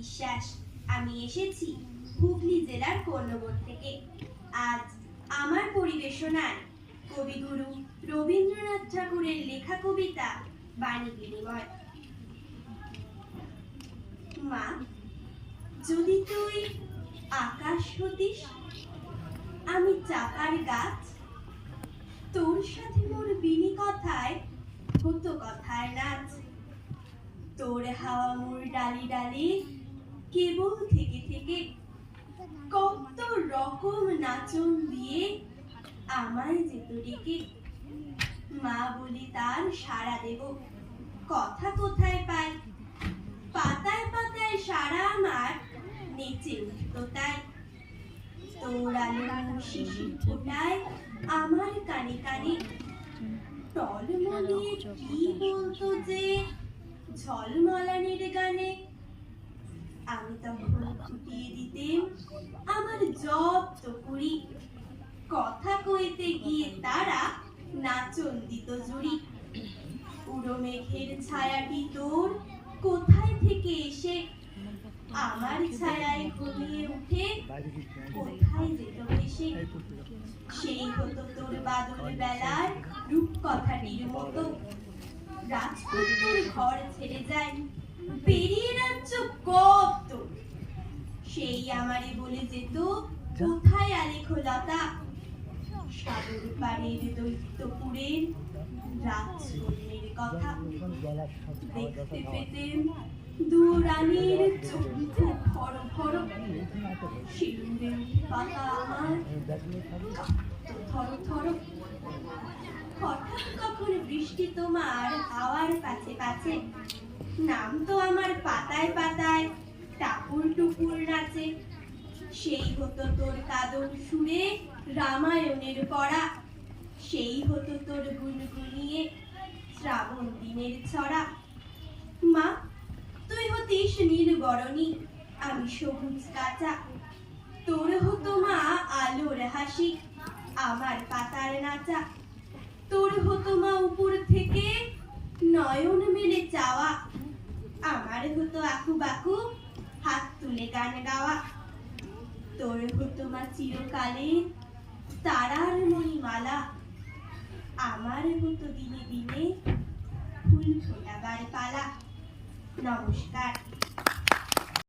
বিশ্বাস। আমি এসেছি হুগলি জেলার কর্ণগর থেকে। আজ আমার পরিবেশনায় কবিগুরু রবীন্দ্রনাথ ঠাকুরের লেখা কবিতা বাণী বিনিময়। মা, যদি তুই আকাশ হতিস, আমি চাকার গাছ, তোর সাথে মোর বিনি কথায় হতো কথার নাচ। তোর হাওয়া মোর ডালি ডালি কেবল থেকে থেকে কত রকম নাচন দিয়ে আমায় যেত ডেকে। মা বলি তার সাড়া দেব, কথা কোথায় পাই, পাতায় পাতায় সারা আমার নেচে উঠত তাই। তোর আলো শিশির ফোটায় আমার কানে কানে টলমলিয়ে কি বলতো যে ঝলমলানির গানে। আমি তখন ফুটিয়ে দিতেম আমার জব্দ কুড়ি, কথা কইতে গিয়ে তারা নাচন দিত জুড়ি। উড়ো মেঘের ছায়াটি তোর কোথায় থেকে এসে আমার ছায়ায় ঘুমিয়ে উঠে কোথায় যেত ভেসে। সেই হতো তোর বাদল বেলার রূপকথাটির মতো, রাজপুত্রের ঘর ছেড়ে যায় পেরিয়ে রাজ্য কত। সেই আমারে বলে যেত কোথায় আলেখ্যলতা, সাগর পাড়ের দৈত্যপুরের রাজকন্যের কথা। দেখতে পেতেম দুরানির চক্ষু ভর ভর, শিলুরে পাতা আমার থর থর। হঠাৎ কখন বৃষ্টি তোমার হাওয়ার কাছে কাছে নামতো আমার পাতায় পাতায় টাপুর টুপুর নাচে। সেই হতো তোর কাদর সুরে রামায়ণের পড়া, সেই হতো তোর গুনগুনিয়ে শ্রাবণ দিনের ছড়া। মা, তুই হতিস নীল বরণী, আমি সবুজ কাঁচা। তোর হতো মা আলোর হাসি, আমার পাতার নাচা। তোর হতো মা উপর থেকে নয়ন মেলে চাওয়া, আমার হতো আঁকু বাকু হাত তুলে গান গাওয়া। তোর হতো মা চিরকালে তারার মণিমালা, আমার হতো দিনে দিনে ফুল ফোটাবার পালা। নমস্কার।